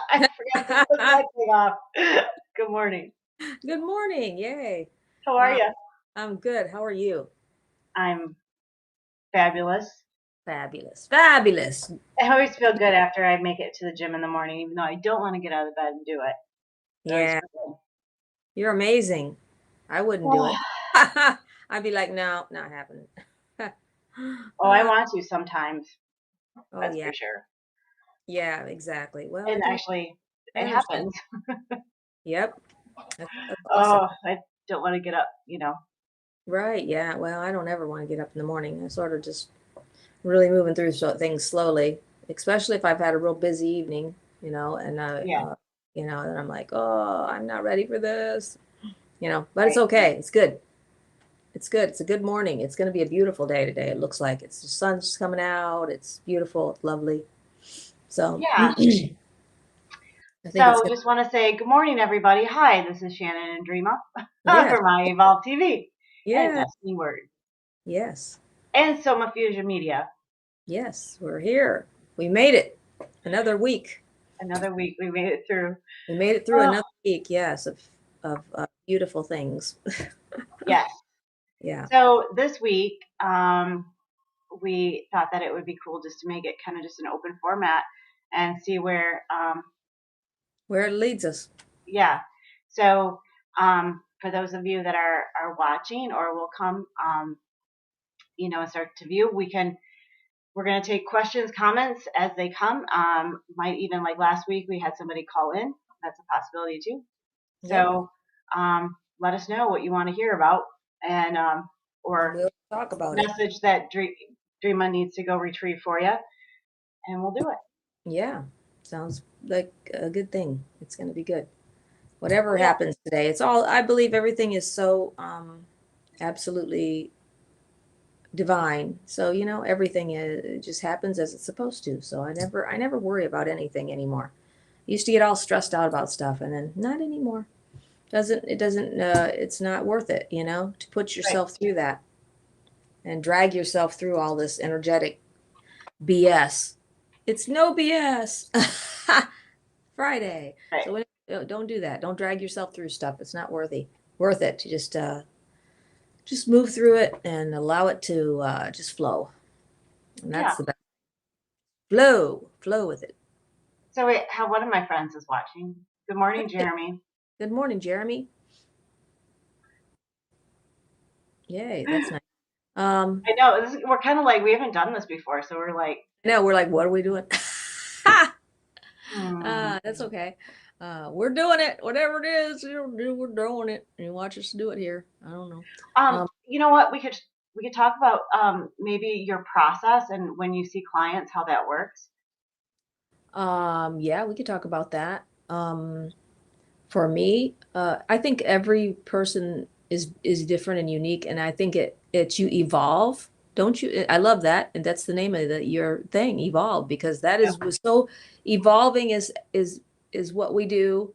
I forgot to put that thing off. Good morning. Good morning. Yay. How are Wow. you? I'm good. How are you? I'm fabulous. Fabulous. Fabulous. I always feel good after I make it to the gym in the morning, even though I don't want to get out of bed and do it. I always Yeah. feel You're amazing. I wouldn't do good. it. I'd be like, no, not happening. Oh, I want to sometimes. Oh, That's yeah. for sure. Yeah, exactly. Well, And actually, I it understand. happens. Yep. That's awesome. Oh, I don't want to get up. Right. Yeah. Well, I don't ever want to get up in the morning. I sort of just really moving through things slowly, especially if I've had a real busy evening, and Yeah, then I'm like, oh, I'm not ready for this, but it's right. okay. It's good. It's good. It's a good morning. It's going to be a beautiful day today. It looks like the sun's coming out. It's beautiful. It's lovely. So Yeah. I think it's So good. just want to say good morning, everybody. Hi, this is Shannon and Dreama Yes. for My Evolve TV and Yeah. Destiny Word Yes. and Soma Fusion Media. Yes. We're here. We made it. Another week. Another week we made it through. We made it through Oh, another week. Yes. Of beautiful things. yes. Yeah. So this week, we thought that it would be cool just to make it kind of just an open format and see where, Where it leads us. yeah. So for those of you that are watching or will come, and start to view, we're going to take questions, comments as they come. Might even like last week, we had somebody call in. That's a possibility too. Yep. So let us know what you want to hear about, and or We'll talk about it. message that Dreama needs to go retrieve for you, and we'll do it. Yeah. Sounds like a good thing. It's going to be good. Whatever Yeah, happens today, it's all, I believe everything is so absolutely divine. So, everything it just happens as it's supposed to. So I never worry about anything anymore. I used to get all stressed out about stuff and then not anymore. It's not worth it, to put right, yourself through that and drag yourself through all this energetic BS. It's no BS. Friday. right. So don't do that. Don't drag yourself through stuff. It's not worth it to just move through it and allow it to just flow. And Yeah. that's the best. Flow with it. So wait, how one of my friends is watching. Good morning, Jeremy. Good morning, Jeremy. Yay, that's nice. I know we're kind of like we haven't done this before, so we're like, now we're like, what are we doing? hmm. That's okay. We're doing it. Whatever it is, we're doing it. And you watch us do it here. I don't know. You know what? We could talk about maybe your process and when you see clients, how that works. Yeah, we could talk about that. For me, I think every person is different and unique, and I think it's you evolve, don't you? I love that, and that's the name of your thing, evolve, because that Yep. is was so evolving is what we do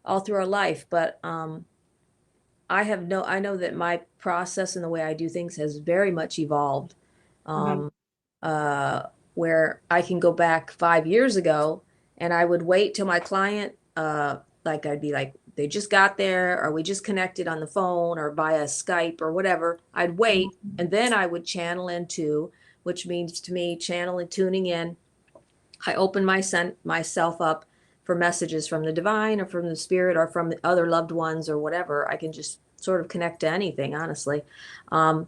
all through our life. But I know that my process and the way I do things has very much evolved. Hmm. Um, uh, where I can go back 5 years ago and I would wait till my client, like I'd be like, they just got there, or we just connected on the phone or via Skype or whatever. I'd wait and then I would channel into, which means to me, channel and tuning in. I open myself up for messages from the divine or from the spirit or from other loved ones or whatever. I can just sort of connect to anything, honestly. Um,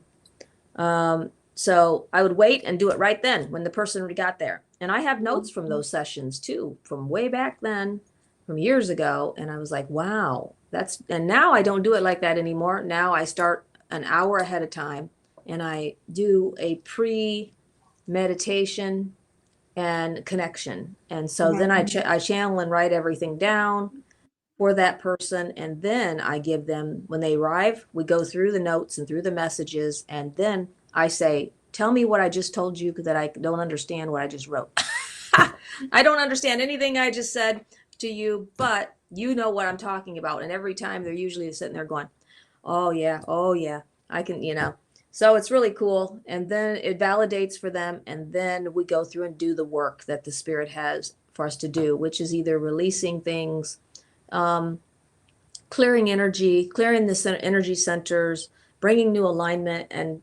so I would wait and do it right then when the person already got there. And I have notes from those sessions too, from way back then, from years ago. And I was like, wow, and now I don't do it like that anymore. Now I start an hour ahead of time and I do a pre meditation and connection. And so then Hmm. I channel and write everything down for that person. And then I give them, when they arrive, we go through the notes and through the messages. And then I say, tell me what I just told you because that I don't understand what I just wrote. I don't understand anything I just said to you, but you know what I'm talking about. And every time they're usually sitting there going, oh yeah, I can, So it's really cool. And then it validates for them. And then we go through and do the work that the spirit has for us to do, which is either releasing things, um, clearing energy, clearing the energy centers, bringing new alignment and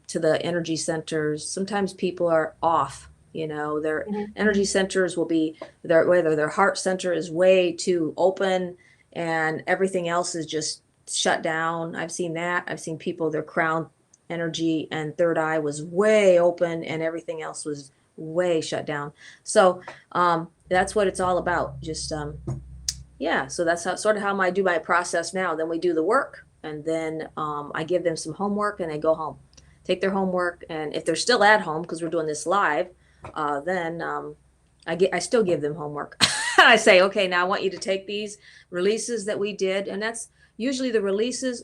to the energy centers. Sometimes people are off, their Mhm. energy centers will be whether their heart center is way too open and everything else is just shut down. I've seen that. I've seen people, their crown energy and third eye was way open and everything else was way shut down. So that's what it's all about. Just yeah, so that's sort of how I do my process now. Then we do the work, and then I give them some homework, and they go home, take their homework, and if they're still at home because we're doing this live, then I still give them homework. I say, okay, now I want you to take these releases that we did, and that's usually the releases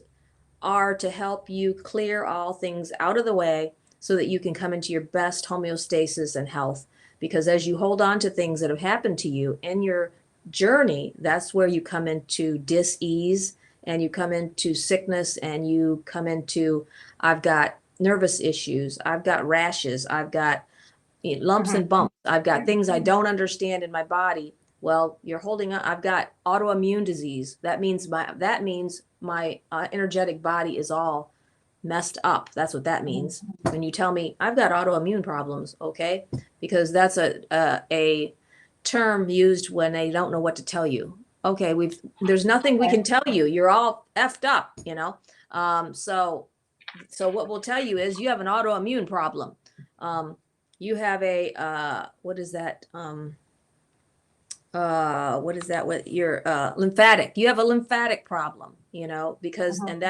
are to help you clear all things out of the way so that you can come into your best homeostasis and health. Because as you hold on to things that have happened to you in your journey, that's where you come into dis-ease and you come into sickness and you come into, I've got nervous issues, I've got rashes, I've got lumps Mhm. and bumps, I've got things I don't understand in my body. Well, you're holding on. I've got autoimmune disease. That means my energetic body is all messed up. That's what that Mhm. means. When you tell me I've got autoimmune problems, okay? Because that's a term used when they don't know what to tell you. Okay, there's nothing we Okay. can tell you. You're all effed up. So what we'll tell you is you have an autoimmune problem. You have a what is that? What is that? What your lymphatic? You have a lymphatic problem, because Mhm. and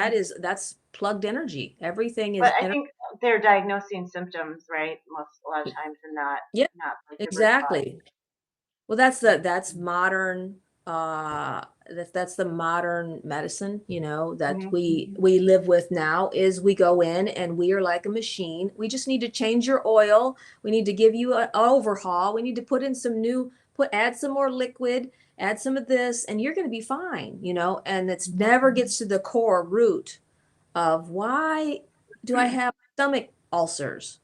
that's plugged energy. Everything But is I think they're diagnosing symptoms, right? A lot of times, and not yeah, like the root cause. exactly. Well, that's modern. That's the modern medicine, that Mhm. we live with now. Is we go in and we are like a machine. We just need to change your oil. We need to give you an overhaul. We need to put in some new, add some more liquid, add some of this, and you're going to be fine, And it's never gets to the core root of why do I have stomach ulcers,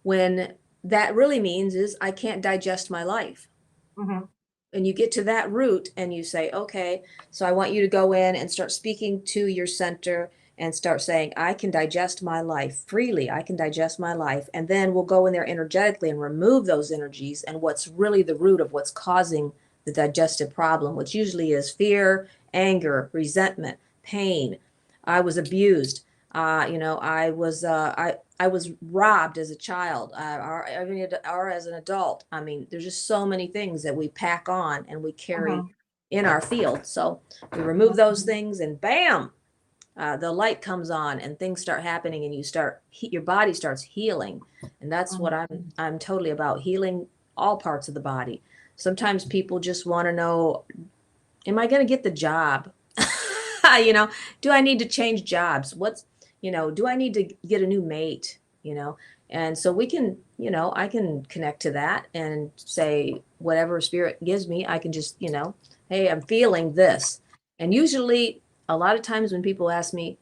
when that really means is I can't digest my life. Mhm. And you get to that root and you say, okay, so I want you to go in and start speaking to your center and start saying, I can digest my life freely. I can digest my life. And then we'll go in there energetically and remove those energies and what's really the root of what's causing the digestive problem, which usually is fear, anger, resentment, pain. I was abused. I was robbed as a child, or as an adult. I mean, there's just so many things that we pack on and we carry Mhm. in our field. So we remove Mhm. those things, and bam, the light comes on, and things start happening, and your body starts healing, and that's what Mhm. I'm totally about, healing all parts of the body. Sometimes people just want to know, am I going to get the job? you know, do I need to change jobs? Do I need to get a new mate? And so we can, I can connect to that and say, whatever spirit gives me, I can just, hey, I'm feeling this. And usually, a lot of times when people ask me,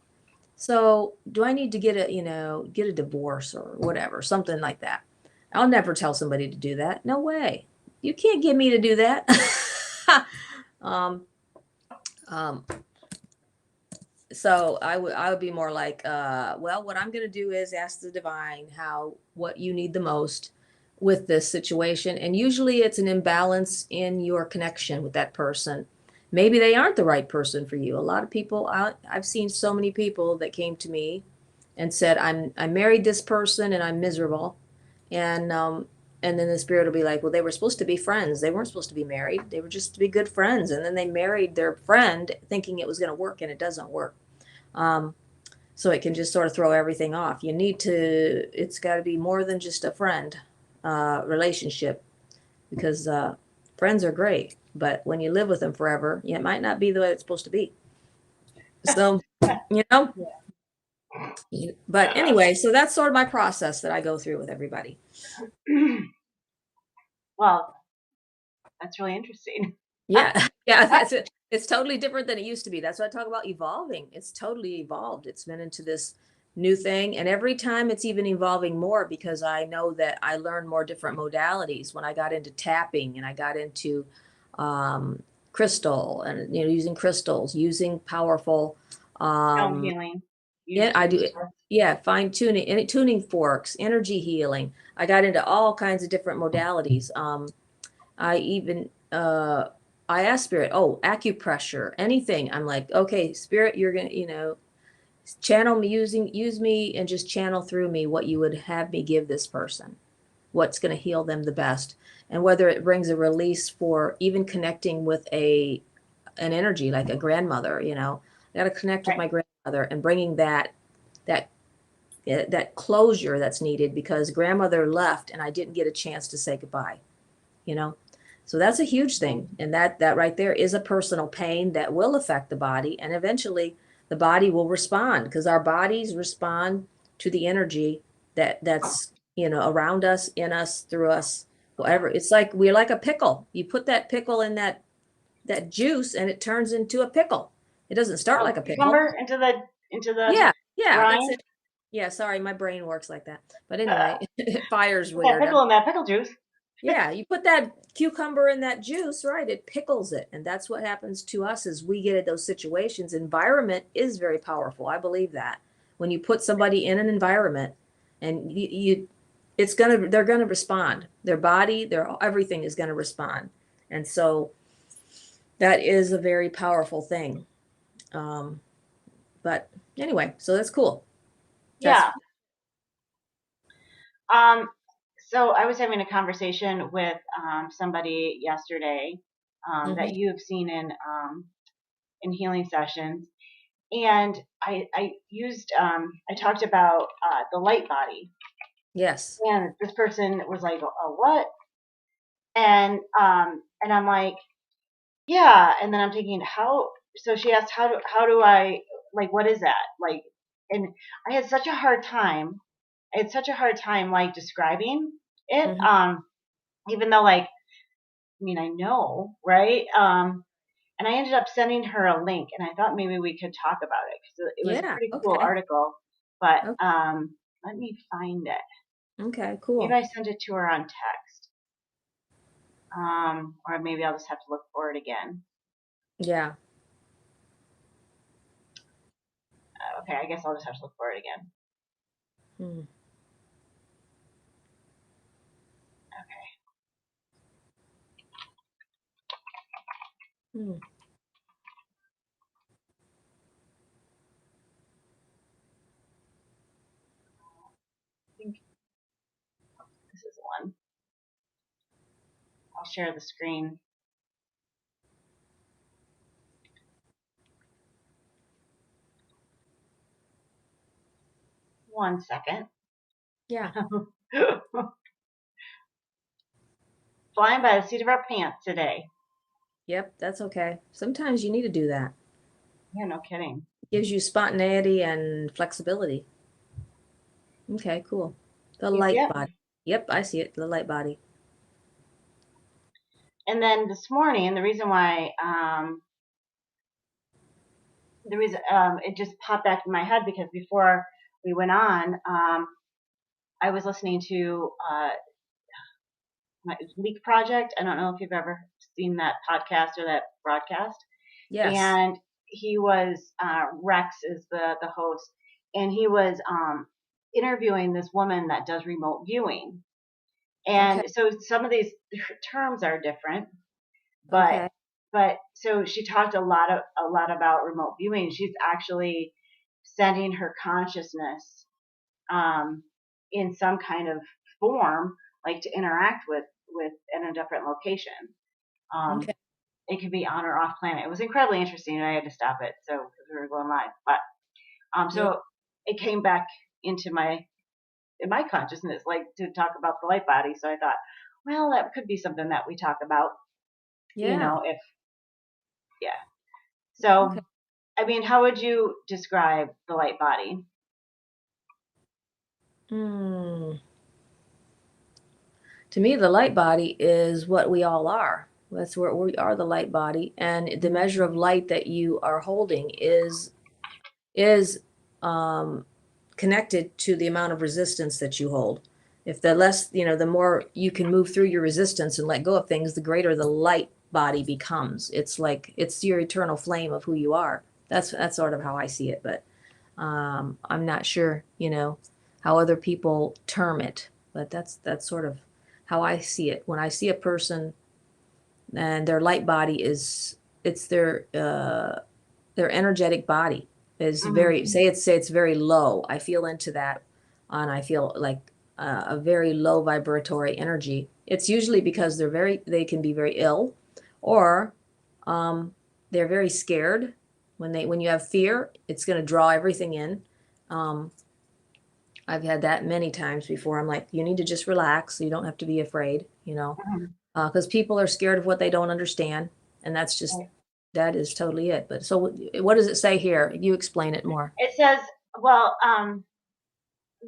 so do I need to get a divorce or whatever, something like that? I'll never tell somebody to do that. No way. You can't get me to do that. um, um, so I would be more like, well, what I'm going to do is ask the divine what you need the most with this situation, and usually it's an imbalance in your connection with that person. Maybe they aren't the right person for you. A lot of people, I've seen so many people that came to me and said, I married this person and I'm miserable, and then the spirit will be like, well, they were supposed to be friends. They weren't supposed to be married. They were just to be good friends, and then they married their friend thinking it was going to work, and it doesn't work. Um, so it can just sort of throw everything off. It's got to be more than just a friend relationship, because friends are great, but when you live with them forever, it might not be the way it's supposed to be. So, you know, Yeah. but anyway, so that's sort of my process that I go through with everybody. Well, that's really interesting. Yeah, yeah, that's it. It's totally different than it used to be. That's why I talk about evolving. It's totally evolved. It's been into this new thing. And every time it's even evolving more because I know that I learn more different modalities when I got into tapping and I got into um, crystal and, using crystals, using powerful, Sound um, healing. yeah, Use I tuning do. forks. Yeah, fine tuning, and tuning forks, energy healing. I got into all kinds of different modalities. I even I asked spirit, oh, acupressure, anything. I'm like, okay, spirit, you're gonna, channel me, use me and just channel through me what you would have me give this person, what's going to heal them the best, and whether it brings a release for even connecting with an energy like a grandmother. I got to connect with Right. my grandmother and bringing that that closure that's needed because grandmother left and I didn't get a chance to say goodbye, you know. So that's a huge thing, and that right there is a personal pain that will affect the body, and eventually the body will respond because our bodies respond to the energy that's around us, in us, through us, whatever. It's like we're like a pickle. You put that pickle in that juice and it turns into a pickle. It doesn't start like a pickle. Cucumber into the Yeah, that's brine. it. Yeah, sorry, my brain works like that. But anyway, fire's Put that weird. pickle in that pickle juice. Yeah, you put that cucumber in that juice, right? It pickles it. And that's what happens to us as we get in those situations. Environment is very powerful. I believe that. When you put somebody in an environment and they're gonna respond. Their body, their everything is gonna respond. And so that is a very powerful thing. Um, but anyway, so that's cool. That's Yeah. Um, so I was having a conversation with somebody yesterday that mhm. you have seen in healing sessions, and I talked about the light body, Yes. and this person was like, "Oh, what?" And I'm like, "Yeah," and then I'm thinking, how? So she asked, "How do I like? What is that like?" And I had such a hard time. I had such a hard time like describing it. Hmm. Even though like I mean I know, right? And I ended up sending her a link, and I thought maybe we could talk about it because it was a Yeah. pretty cool Okay. article. But Okay. let me find it. Okay. Maybe Cool. I sent it to her on text, or maybe I'll just have to look for it again. Yeah. Okay, I guess I'll just have to look for it again. Hmm. Hmm. 'I think this is the one. I'll share the screen. One second. Yeah. Flying by the seat of our pants today. Yep. That's okay. Sometimes you need to do that. Yeah, no kidding. Gives you spontaneity and flexibility. Okay. Cool. The light Yep. body. Yep. I see it. The light body. And then this morning, the reason it just popped back in my head because before we went on, I was listening to my Leak Project. I don't know if you've ever seen that podcast or that broadcast. Yes. And he was Rex is the host, and he was interviewing this woman that does remote viewing. Okay. And so some of these terms are different, but Okay. so she talked a lot about remote viewing. She's actually sending her consciousness um, in some kind of form, like to interact with in a different location. Um, Okay. it could be on or off planet. It was incredibly interesting, and I had to stop it so because we were going live. But Yeah. so it came back into my in my consciousness, like to talk about the light body. So I thought, well, that could be something that we talk about. Yeah. If yeah. So Okay. I mean, how would you describe the light body? Hmm. To me, the light body is what we all are. That's where we are, the light body, and the measure of light that you are holding is um connected to the amount of resistance that you hold. If the less, the more you can move through your resistance and let go of things, the greater the light body becomes. It's like it's your eternal flame of who you are. That's sort of how I see it, but I'm not sure, how other people term it, but that's sort of how I see it. When I see a person and their light body it's their energetic body is Hmm. very say it's very low. I feel into that, and I feel like a very low vibratory energy. It's usually because they can be very ill, or um, they're very scared. When you have fear, it's going to draw everything in. Um, I've had that many times before. I'm like, you need to just relax. So you don't have to be afraid, Hmm. because people are scared of what they don't understand, and that is totally it. But so, what does it say here? You explain it more. It says, well,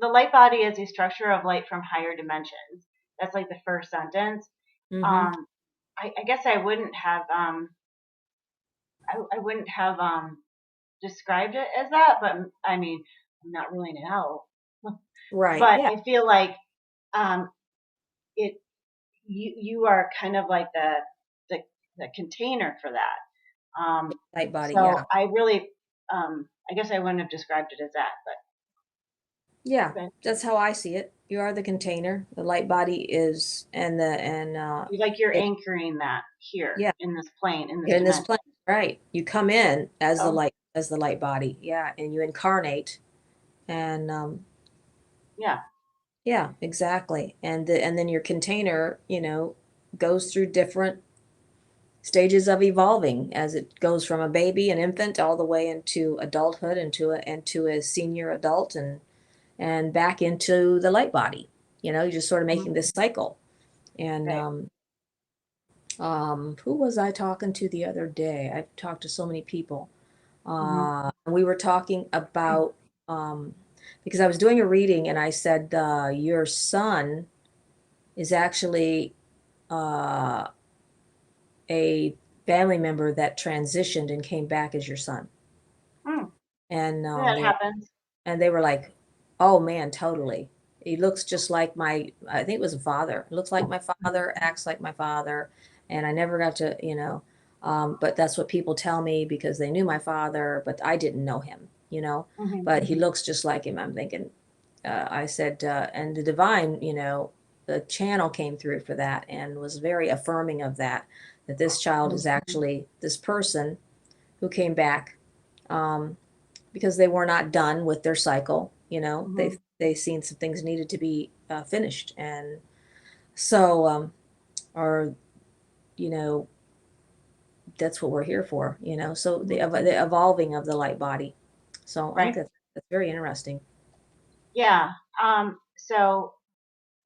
the light body is a structure of light from higher dimensions. That's like the first sentence. Mm-hmm. Um, I guess I wouldn't have described it as that, but I mean, I'm not ruling it out. Right. But Yeah. I feel like um, it you are kind of like the the container for that. Light body. So Yeah. I really I guess I wouldn't have described it as that, Yeah. but That's how I see it. You are the container. The light body is, like you're it. anchoring that here Yeah. in this plane, in this You're in this dimension. plane, right? You come in Oh, as the light body. Yeah, and you incarnate, and yeah. yeah, exactly. And then your container, goes through different stages of evolving as it goes from a baby, an infant, all the way into adulthood, into a senior adult, and back into the light body. You're just sort of Mhm. making this cycle. And Right. who was I talking to the other day? I've talked to so many people. Hmm. We were talking about because I was doing a reading and I said your son is actually uh, a family member that transitioned and came back as your son. Mm. And That happens. they were like, "Oh man, totally. He looks just like I think it was a father. Looks like my father, acts like my father." And I never got to, but that's what people tell me because they knew my father, but I didn't know him. Hmm. But he looks just like him. I'm thinking, I said, and the divine, the channel came through for that and was very affirming of that this child is actually this person who came back. Um, because they were not done with their cycle. Hmm. They seen some things needed to be finished, and so or you know that's what we're here for. So the evolving of the light body. So I think Right. that's very interesting. Yeah. So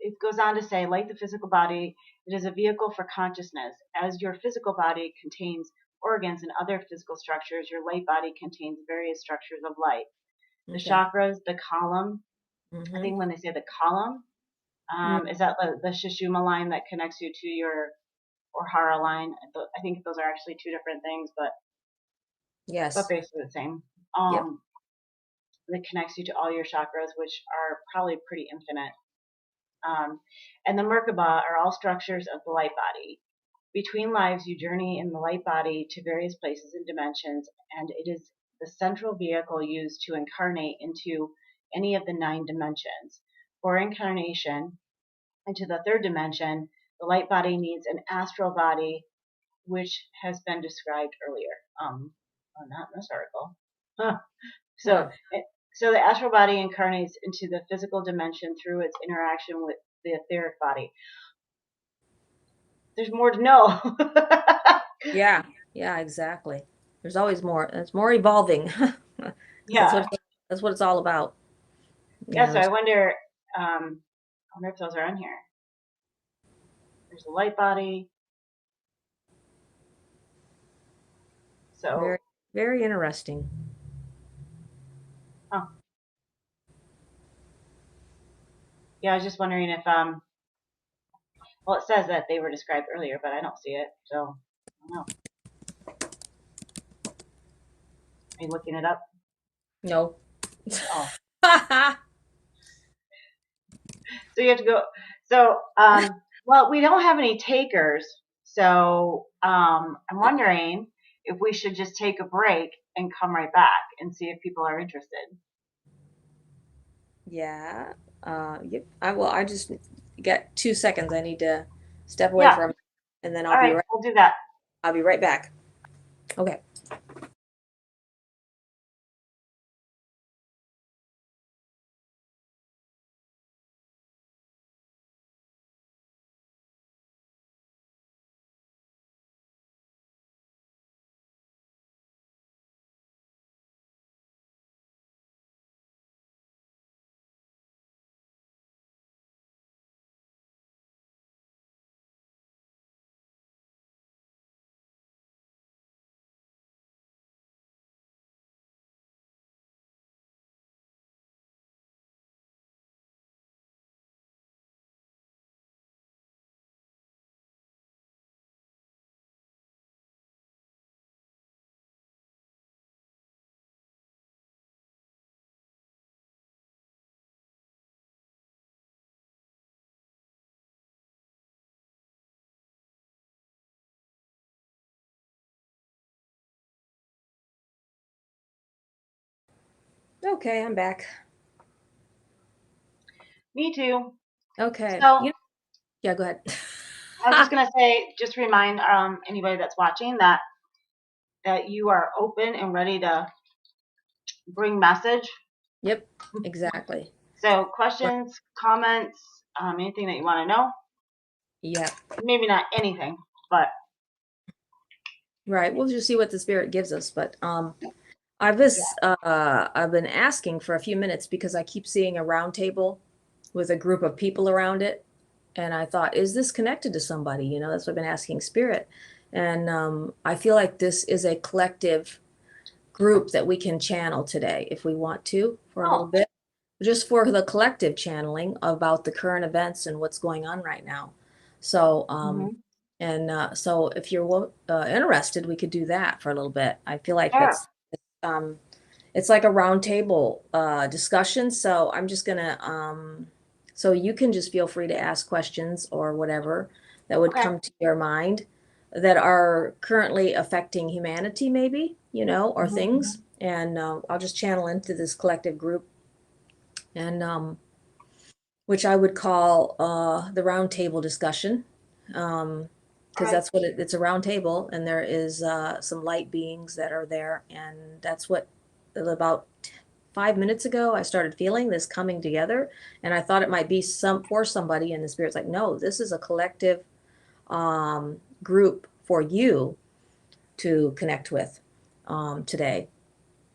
it goes on to say, like the physical body, it is a vehicle for consciousness. As your physical body contains organs and other physical structures, your light body contains various structures of light. The Okay. chakras, the column. I Mm-hmm. think when they say the column, Mm. is that the Shishuma line that connects you to your or Hara line? I think those are actually two different things, but Yes. basically the same. Yep. Um, that connects you to all your chakras, which are probably pretty infinite. Um, and the Merkaba are all structures of the light body. Between lives, you journey in the light body to various places and dimensions, and it is the central vehicle used to incarnate into any of the 9 dimensions. For incarnation into the third dimension, the light body needs an astral body, which has been described earlier. Not in this article. Huh. So, Huh. so the astral body incarnates into the physical dimension through its interaction with the etheric body. There's more to know. Yeah. Yeah. Exactly. There's always more. It's more evolving because Yeah, that's what it's all about. You yeah. know. So I wonder if those are on here. There's a light body. Very, So, very interesting. huh. Yeah, I was just wondering if well, it says that they were described earlier, but I don't see it. So, I don't know. Are you looking it up? No. Oh. So you have to go. So, well, we don't have any takers. So, I'm wondering if we should just take a break and come right back and see if people are interested. Yeah. Yep. I just got 2 seconds. I need to step away Yeah. from, and then All right. We'll do that. I'll be right back. Okay. Okay, I'm back. Me too. Okay. So Yeah, go ahead. I was just gonna say, just remind anybody that's watching that you are open and ready to bring message. Yep, exactly. So Right. questions, comments, anything that you want to know. Yeah, Maybe not anything, but right. We'll just see what the spirit gives us. But yeah. I've been asking for a few minutes because I keep seeing a round table with a group of people around it. And I thought, is this connected to somebody? That's what I've been asking spirit. And I feel like this is a collective group that we can channel today if we want to for a little Oh. bit, just for the collective channeling about the current events and what's going on right now. So, Hmm. so if you're interested, we could do that for a little bit. I feel like Sure. um, it's like a roundtable discussion. So I'm just gonna, so you can just feel free to ask questions or whatever that would Okay. come to your mind that are currently affecting humanity, maybe, or Hmm. things. And I'll just channel into this collective group, and which I would call the roundtable discussion. All Because right. that's what it's a round table, and there is some light beings that are there, and that's what about 5 minutes ago I started feeling this coming together, and I thought it might be some for somebody, and the spirit's like, no, this is a collective group for you to connect with today,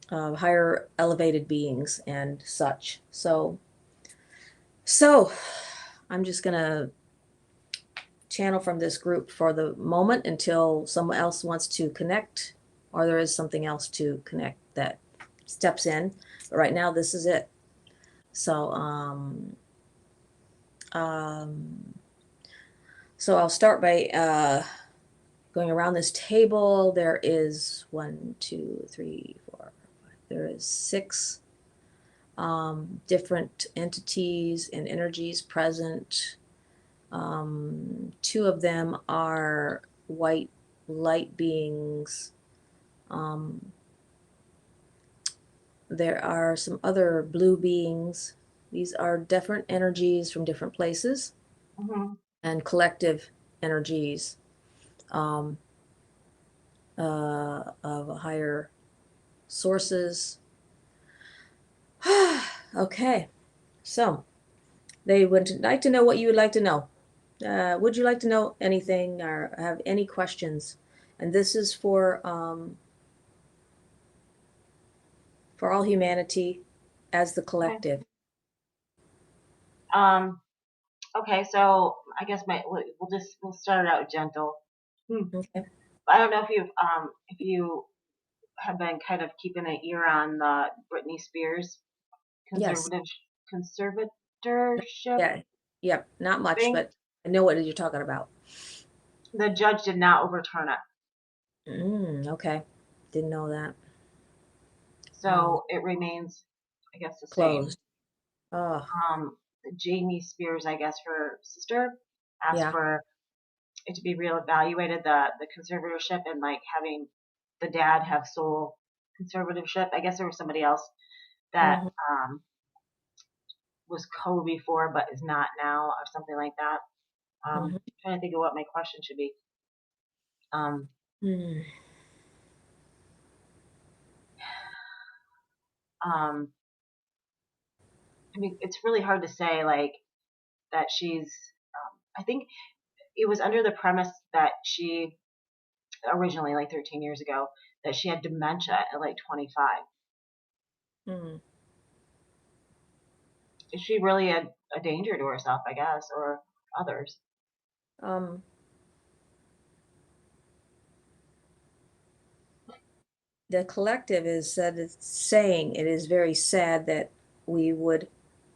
higher elevated beings and such. So I'm just gonna channel from this group for the moment until someone else wants to connect, or there is something else to connect that steps in. But right now, this is it. So, um, so I'll start by going around this table. There is one, two, three, four, five. There is six different entities and energies present. Two of them are white light beings. Um, there are some other blue beings. These are different energies from different places Hmm. and collective energies um, of higher sources. Okay, so they would like to know what you would like to know. Would you like to know anything or have any questions? And this is for all humanity as the Okay. collective. Um. Okay. So I guess we'll start out gentle. Hmm. Okay. I don't know if you have been kind of keeping an ear on the Britney Spears Yes. conservative conservatorship Yeah. Yep. Not much, thing. but I know what you're talking about. The judge did not overturn it, Okay. Didn't know that. Um, so it remains. I guess the same. Closed. Oh, Um, Jamie Spears, I guess her sister, asked yeah. for it to be reevaluated, the conservatorship, and like having the dad have sole conservatorship. I guess there was somebody else that Hmm. was co before but is not now, or something like that. Hmm. Trying to think of what my question should be. Um, Mm. um, I mean, it's really hard to say like that she's. I think it was under the premise that she originally, like 13 years ago, that she had dementia at like 25. Mm. Is she really a danger to herself, I guess, or others? Um, the collective is said it's saying it is very sad that we would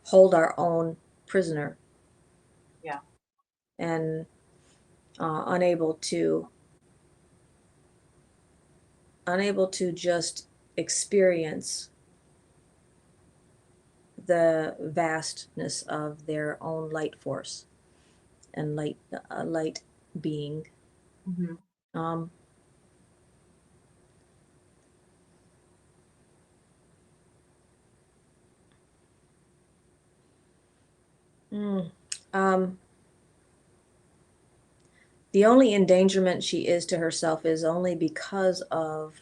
hold our own prisoner Yeah. and unable to just experience the vastness of their own light force and light being. Hmm. Um, mm, um, the only endangerment she is to herself is only because of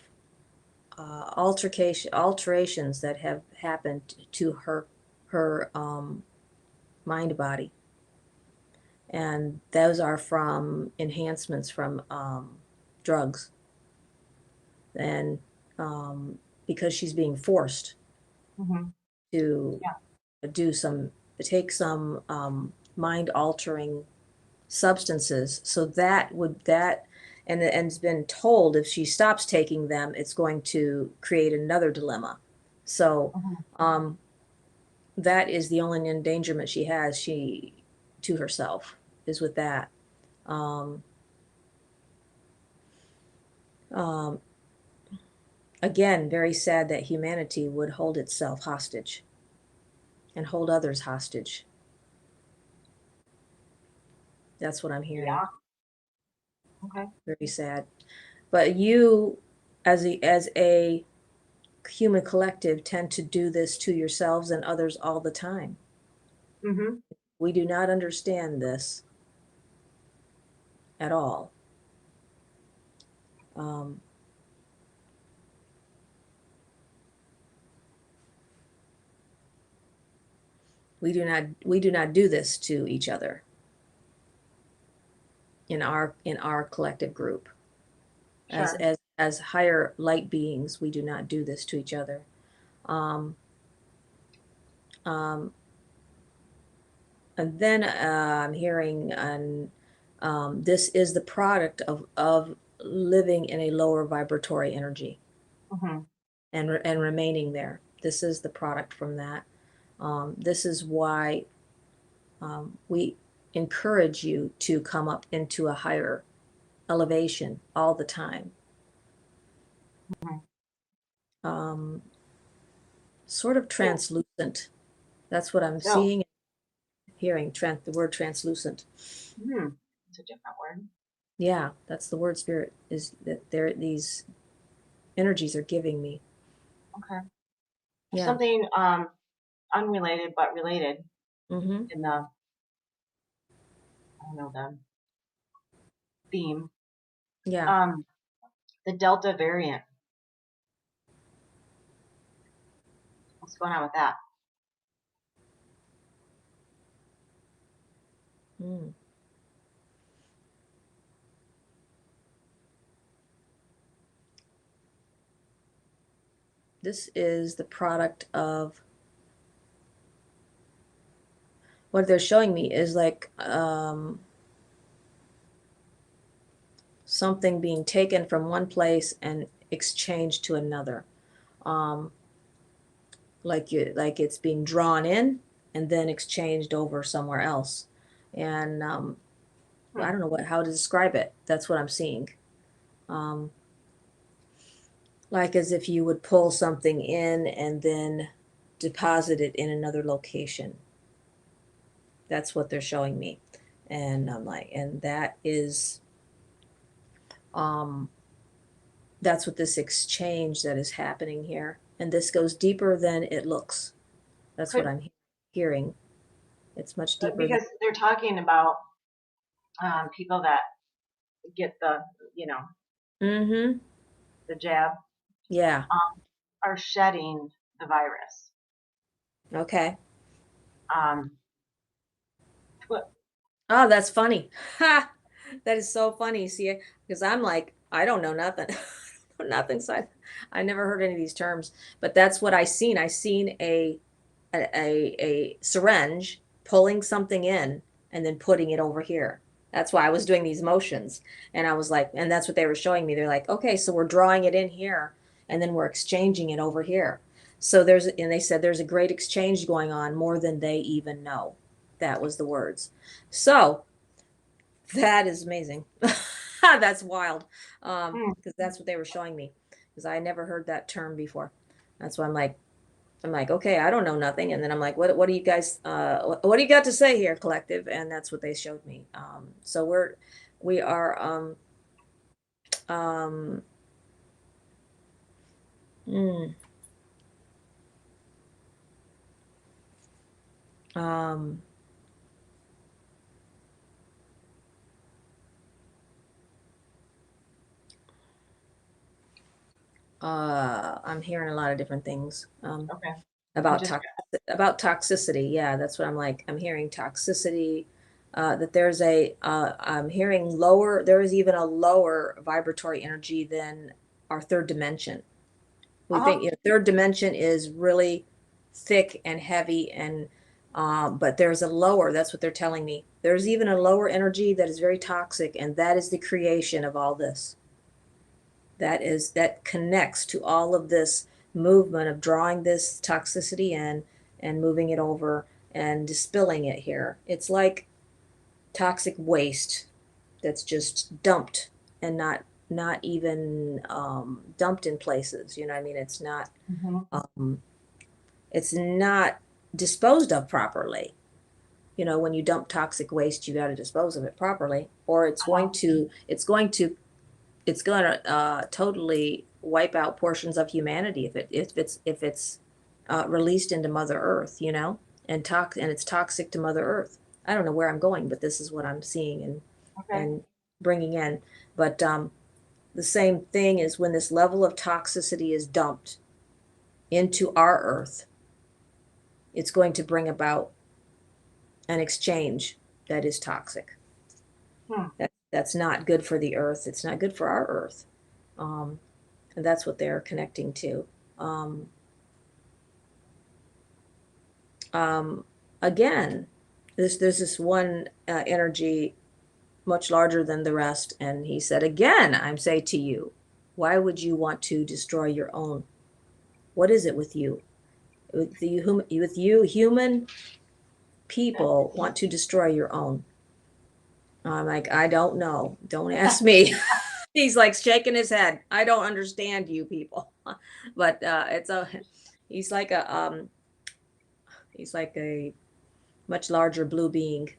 alterations that have happened to her mind body, and those are from enhancements from drugs, and because she's being forced Hmm. to Yeah. do some take some mind altering substances, so that and it's been told if she stops taking them it's going to create another dilemma. So Hmm. um that is the only endangerment she has, she to herself, is with that. um um Again, very sad that humanity would hold itself hostage and hold others hostage. That's what I'm hearing. Yeah. Okay. Very sad. But you, as a human collective, tend to do this to yourselves and others all the time. Hmm. We do not understand this at all. Um, we do not do this to each other in our collective group. As Sure. as as higher light beings, we do not do this to each other. Um, um, and then I'm hearing this is the product of living in a lower vibratory energy Hmm. and remaining there. This is the product from that. This is why we encourage you to come up into a higher elevation all the time. Hmm. Um, Sort of Yeah. translucent. That's what I'm So, seeing, hearing. The word translucent. it's a different word. Yeah, that's the word. Spirit is that there. These energies are giving me. Okay. Yeah. Something unrelated but related Mm-hmm. in the, I don't know, the theme. Yeah. Um, the Delta variant. What's going on with that? Mm. This is the product of what they're showing me is like something being taken from one place and exchanged to another. Um, like it's being drawn in and then exchanged over somewhere else. And I Hmm. don't know how to describe it. That's what I'm seeing. Um, like as if you would pull something in and then deposited in another location. That's what they're showing me. And I'm like, and um, that's what this exchange that is happening here. And this goes deeper than it looks. That's what Could, I'm hearing. It's much deeper than. because they're talking about people that get the, you know, Mm-hmm. the jab, Yeah. are shedding the virus. Okay. Um, Oh, that's funny. Ha! That is so funny. See, because I'm like, I don't know nothing. Nothing. So I never heard any of these terms, but that's what I seen. I seen a syringe pulling something in and then putting it over here. That's why I was doing these motions. And I was like, and that's what they were showing me. They're like, okay, so we're drawing it in here and then we're exchanging it over here. So and they said there's a great exchange going on more than they even know. That was the words. So that is amazing. That's wild. Because that's what they were showing me. Because I never heard that term before. That's why I'm like, okay, I don't know nothing. And then I'm like, what do you guys, what do you got to say here, collective? And that's what they showed me. So we are, um, mm, um, I'm hearing a lot of different things, okay, I'm about just about toxicity. Yeah, that's what I'm like. I'm hearing toxicity, that I'm hearing there is even a lower vibratory energy than our third dimension. We think, oh, third dimension is really thick and heavy, and but there's a lower. That's what they're telling me. There's even a lower energy that is very toxic, and that is the creation of all this. That connects to all of this movement of drawing this toxicity in and moving it over and dispelling it here. It's like toxic waste that's just dumped and not even dumped in places. You know what I mean? mhm. Um, it's not disposed of properly. When you dump toxic waste, you got to dispose of it properly, or it's going to totally wipe out portions of humanity if it's released into Mother Earth, and it's toxic to Mother Earth. I don't know where I'm going, but this is what I'm seeing and Okay, and bringing in. But the same thing is when this level of toxicity is dumped into our Earth, it's going to bring about an exchange that is toxic. hmm. That's not good for the Earth. It's not good for our Earth. Um, and that's what they're connecting to. Um, um, Again, there's this one energy much larger than the rest, and he said, "Again, I'm say to you, why would you want to destroy your own? What is it with you? With you, human people want to destroy your own." I'm like, I don't know. Don't ask me. He's like shaking his head. I don't understand you people, but he's like a much larger blue being.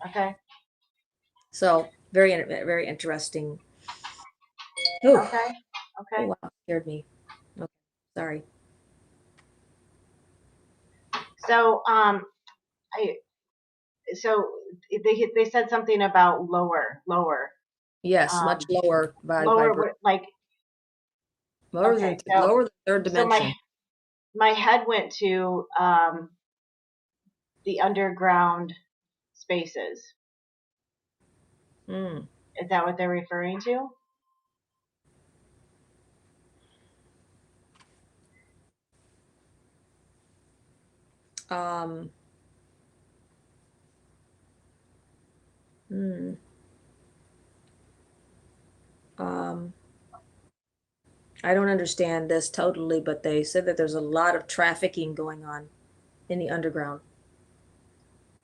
Okay, So very interesting. Oh, okay, oh okay. wow, scared me. Okay, sorry. So, I so they said something about Yes, much um, lower lower, like, okay. lower than third So dimension. my head went to the underground spaces. Mm. Is that what they're referring to? Um, mm, um, I don't understand this totally, but they said that there's a lot of trafficking going on in the underground.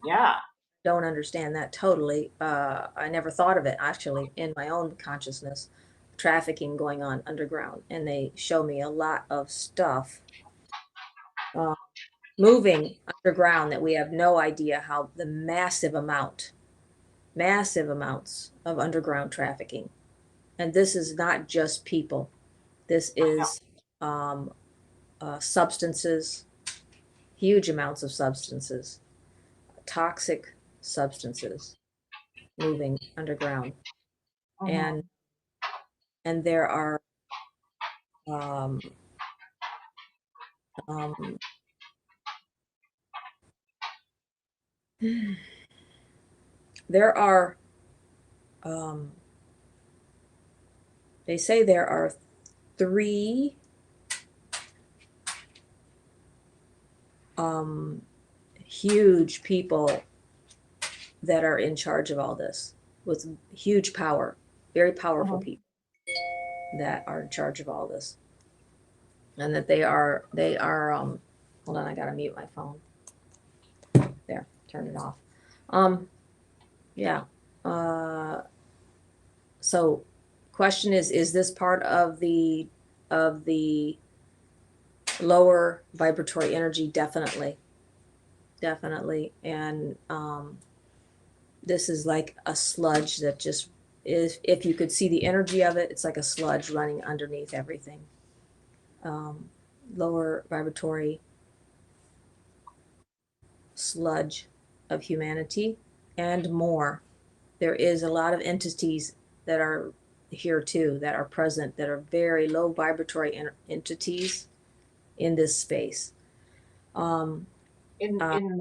Yeah. Don't understand that totally. I never thought of it actually in my own consciousness. Trafficking going on underground, and they show me a lot of stuff. uh, moving underground that we have no idea how the massive amounts of underground trafficking. And this is not just people. This No. is um, substances, huge amounts of substances, toxic substances moving underground. Mm-hmm. And there are um, um, there are um, they say there are three um, huge people that are in charge of all this with huge power, very powerful Mm-hmm. people that are in charge of all this, and that they are. Hold on, I gotta mute my phone. There, turn it off. Um, yeah. Uh, so, question is this part of the lower vibratory energy? Definitely, definitely, and this is like a sludge that just is, if you could see the energy of it, it's like a sludge running underneath everything. Um, Lower vibratory sludge of humanity and more. There is a lot of entities that are here too, that are present, that are very low vibratory entities in this space. Um, uh, In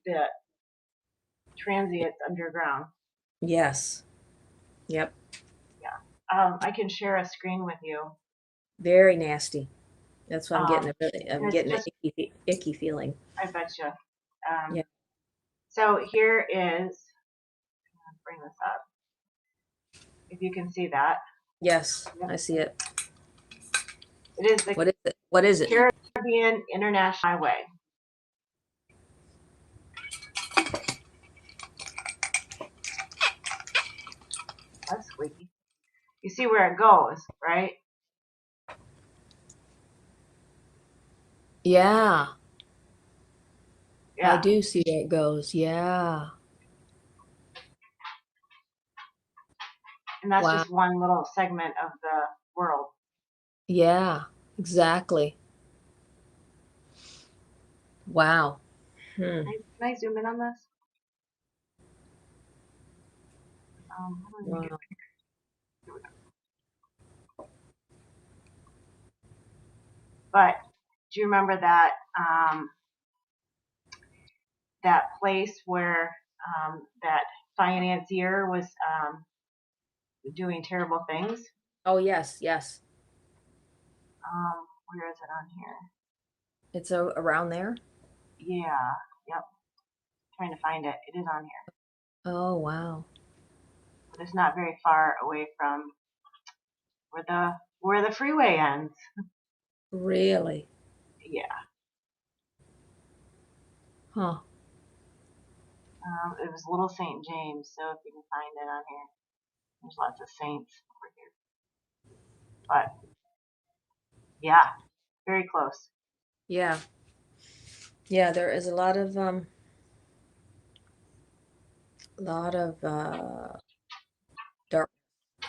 the transients underground. yes, yep, Yeah. I can share a screen with you. very nasty. That's what I'm getting. Um, I'm and it's getting an just, icky feeling. I bet you. Yeah. So here is, bring this up. If you can see that. Yes, Yep. I see it. It is the What is it? What is it? Caribbean International Highway. That's squeaky. You see where it goes, right? Yeah, I Yeah. do see where it goes. Yeah. And that's Wow. just one little segment of the world. Yeah, exactly. Wow. Hmm. Can I zoom in on this? How do I make it? Wow. Here we go. But do you remember that that place where that financier was doing terrible things? Oh, yes, yes. Where is it on here? It's around there. Yeah. Yep. Trying to find it. It is on here, Oh, wow. but it's not very far away from where the freeway ends. Really? Yeah. Huh. It was Little St. James, so if you can find it on here, there's lots of saints over here. But yeah, very close. Yeah. Yeah, there is a dark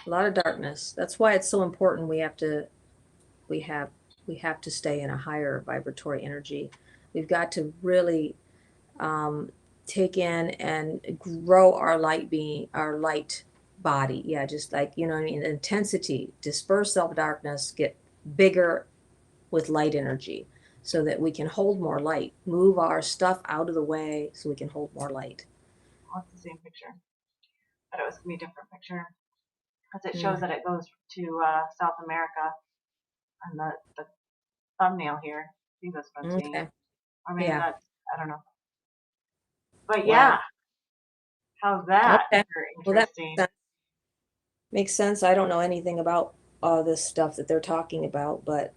lot of darkness. That's why it's so important we have we have to stay in a higher vibratory energy. We've got to really um, take in and grow our light body. Yeah, just like, you know what I mean? Intensity, disperse self darkness, get bigger with light energy so that we can hold more light, move our stuff out of the way so we can hold more light. Well, it's the same picture, but it was gonna be a different picture because it shows Mm, that it goes to South America on the thumbnail here. I think that's what I'm seeing, okay. or maybe Yeah. that's, I don't know. But Wow. yeah, how's that Okay. for Well, that interesting? makes sense. Makes sense. I don't know anything about all this stuff that they're talking about, but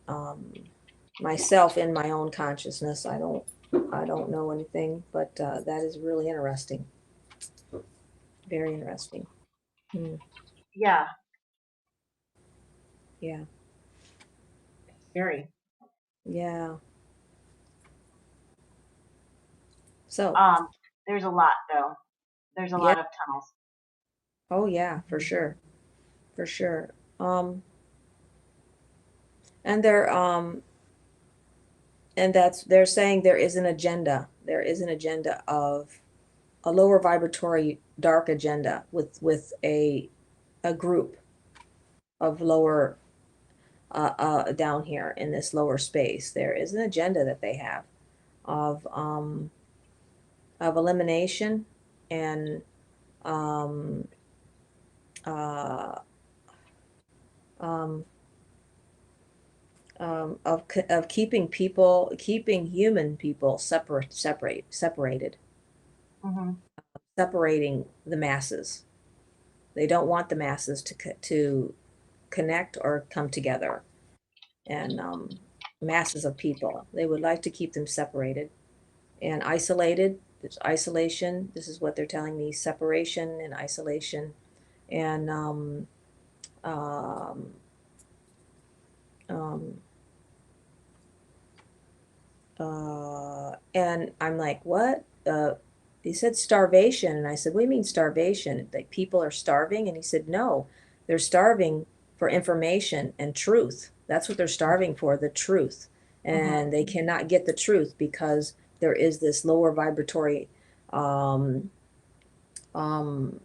myself in my own consciousness, I don't know anything, but that is really interesting. Very interesting. Hmm. Yeah, Yeah. very. Yeah. So, There's a lot though. There's a yeah. lot of tunnels. Oh yeah, for sure. For sure. And they're saying there is an agenda. There is an agenda of a lower vibratory dark agenda with a group of lower down here in this lower space. There is an agenda that they have of um of elimination and um uh um of keeping human people separated, Hmm. separating the masses. They don't want the masses to connect or come together, and masses of people. They would like to keep them separated and isolated. There's isolation. This is what they're telling me: separation and isolation, and um, um, and I'm like, what? He said starvation, and I said, what do you mean starvation? Like people are starving? And he said, no, they're starving for information and truth. That's what they're starving for, the truth. Hmm. And they cannot get the truth because there is this lower vibratory, um, um,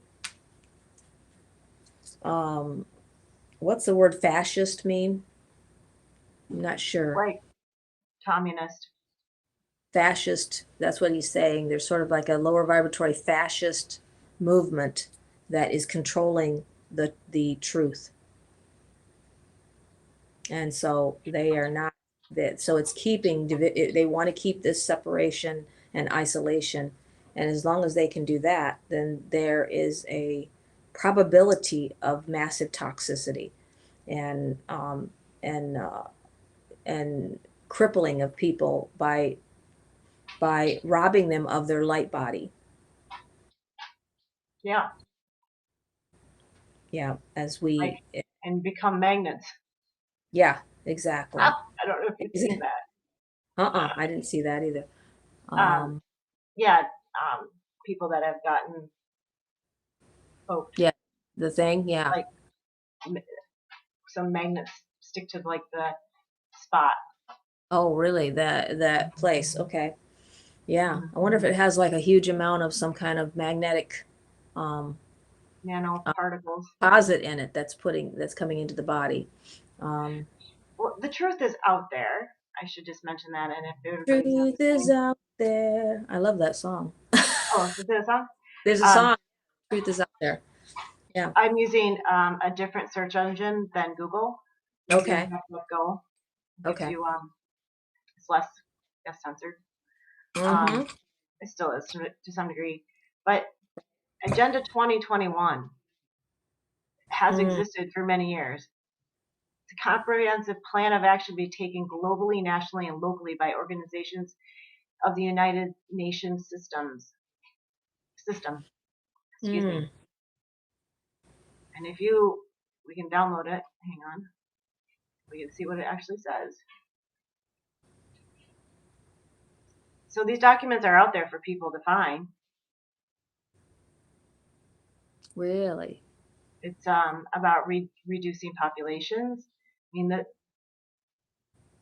um, what's the word fascist mean? I'm not sure. Like communist. Fascist, that's what he's saying. There's sort of like a lower vibratory fascist movement that is controlling the truth. And so they are not that, so it's keeping they want to keep this separation and isolation. And as long as they can do that, then there is a probability of massive toxicity and and uh, and crippling of people by robbing them of their light body. Yeah. Yeah, as Like, we, and become magnets. yeah, exactly. I don't know if you've seen that. I didn't see that either. Um, Um, yeah. People that have gotten poked, yeah, the thing, yeah. like m- some magnets stick to like the spot. Oh, really? That place. Okay. Yeah. Mhm. I wonder if it has like a huge amount of some kind of magnetic um uh, Nanoparticles. deposit in it that's coming into the body. Um, Well, the truth is out there. I should just mention that. And if everybody's not Truth is listening, out there. I love that song. oh, is this on? There's a Um, song, Truth is out there. Yeah. I'm using a different search engine than Google. I'm using Okay. DuckDuckGo. It gives Okay. you it's less censored. Mm-hmm. Um, it still is to some degree, but Agenda 2021 has Mm, existed for many years. It's a comprehensive plan of action to be taken globally, nationally, and locally by organizations of the United Nations system. Excuse me. mm. And we can download it. Hang on. We can see what it actually says. So these documents are out there for people to find. Really? It's about reducing populations. I mean,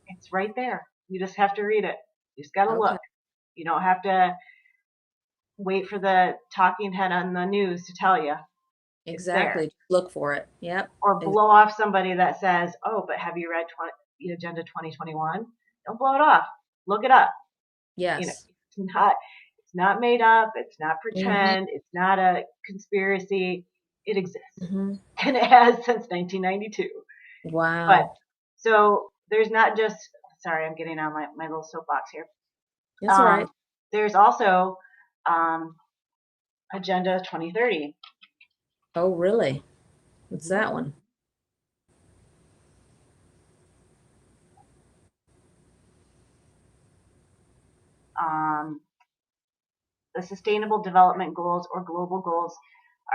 it's right there. You just have to read it. You just got to Okay. look. You don't have to wait for the talking head on the news to tell you. It's there. Exactly. Just look for it. Yep. Or Ex- blow off somebody that says, "Oh, but have you read Agenda 2021?" Don't blow it off. Look it up. yes. It's not made up. It's not Mm-hmm. pretend. It's not a conspiracy. It exists, Mm-hmm. and it has since 1992. But Wow. so there's not just. Sorry, I'm getting on my little soapbox here. That's all right. Um, there's also um, Agenda 2030. Oh, really? What's Mhm. that one? Um, the Sustainable Development Goals or Global Goals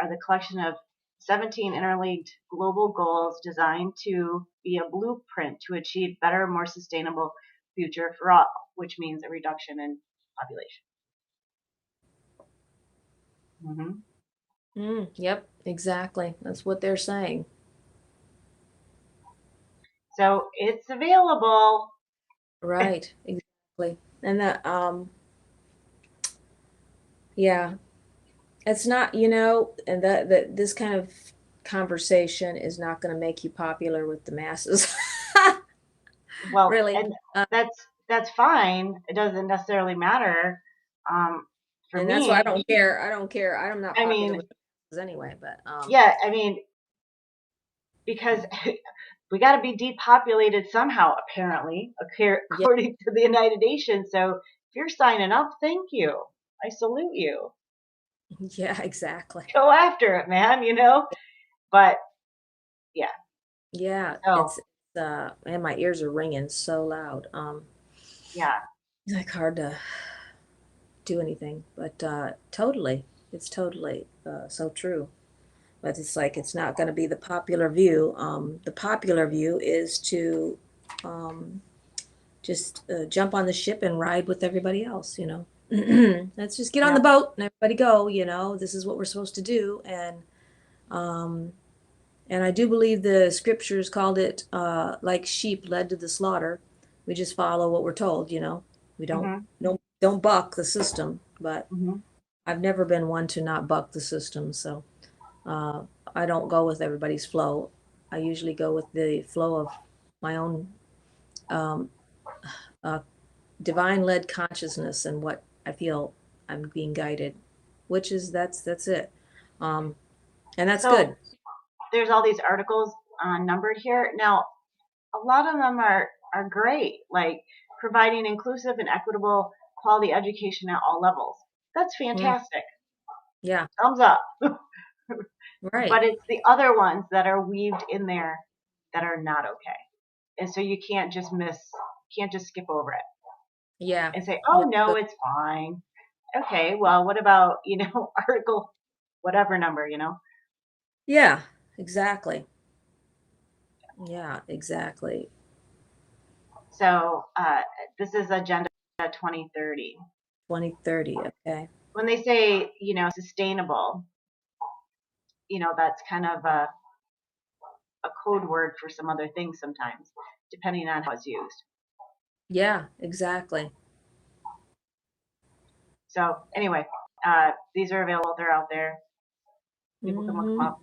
are the collection of 17 interlinked global goals designed to be a blueprint to achieve better, more sustainable future for all, which means a reduction in population. Hmm. Yep, exactly. That's what they're saying. So it's available. Right, exactly. And that, yeah, it's not, and that this kind of conversation is not going to make you popular with the masses. Well, Really. and that's fine. It doesn't necessarily matter. Um, for And that's why I me, don't care. I don't care. I'm not I popular mean, with the masses anyway, but yeah, I mean, because we got to be depopulated somehow, apparently, yeah, according to the United Nations. So if you're signing up, thank you. I salute you. yeah, exactly. Go after it, man. But yeah, Yeah, so it's and my ears are ringing so loud. yeah. It's like hard to do anything, but totally, it's totally so true. But it's like it's not going to be the popular view. The popular view is to um, just jump on the ship and ride with everybody else. Let's just get on the Yep. boat and everybody go. This is what we're supposed to do, um, and I do believe the scriptures called it like sheep led to the slaughter. We just follow what we're told. We don't Mhm. don't buck the system, but Mhm. I've never been one to not buck the system, so uh, I don't go with everybody's flow. I usually go with the flow of my own um, uh, divine led consciousness and what I feel I'm being guided, which is that's it, um, and that's So good. there's all these articles numbered here. Now, a lot of them are great, like providing inclusive and equitable quality education at all levels. That's Mm, fantastic. yeah, Thumbs up. right. But it's the other ones that are weaved in there that are not okay. And so you can't just skip over it Yeah, and say, yeah, oh no, it's fine. Okay, well, what about, article whatever number? yeah, exactly. Yeah, exactly. So this is Agenda 2030. 2030. Okay. When they say, sustainable, that's kind of a code word for some other things sometimes, depending on how it's used. Yeah, exactly. So anyway, these are available. They're out there. People can look them Hmm. up.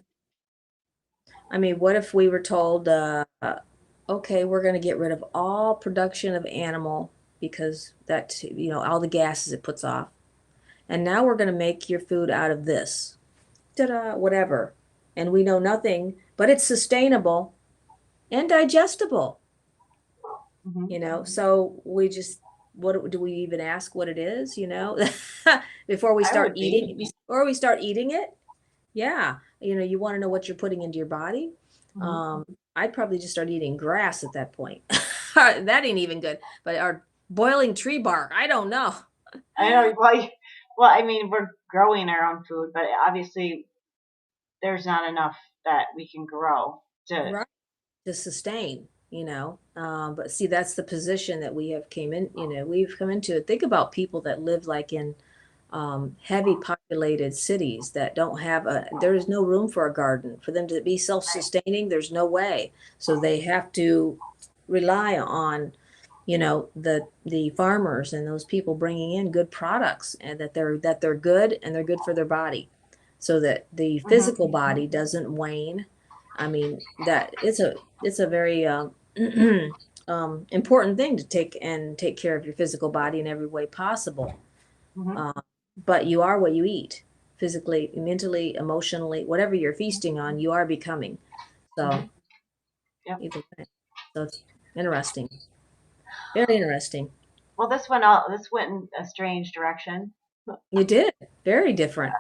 I mean, what if we were told, okay, we're going to get rid of all production of animal because that, all the gases it puts off. And now we're going to make your food out of this, ta-da, whatever. And we know nothing, but it's sustainable and digestible. Hmm. So we just, what do we even ask what it is, before we I start would be. eating, or we start eating it? Yeah, you want to know what you're putting into your body. Hmm. um I'd probably just start eating grass at that point. That ain't even good, but or boiling tree bark, I don't know. I know. Well, I mean, we're growing our own food, but obviously there's not enough that we can grow to. Right, to sustain, but see, that's the position that we've come into. Think about people that live like in heavy populated cities that don't have there is no room for a garden for them to be self-sustaining. There's no way. So they have to rely on, the farmers and those people bringing in good products, and that they're good and they're good for their body, so that the Hmm. physical body doesn't wane. I mean, that it's a very important thing to take care of your physical body in every way possible. Hmm. uh, but you are what you eat, physically, mentally, emotionally, whatever you're feasting on, you are becoming. Hmm. So Yep. either way. So it's interesting. Very interesting. Well, this went in a strange direction. You did. Very different.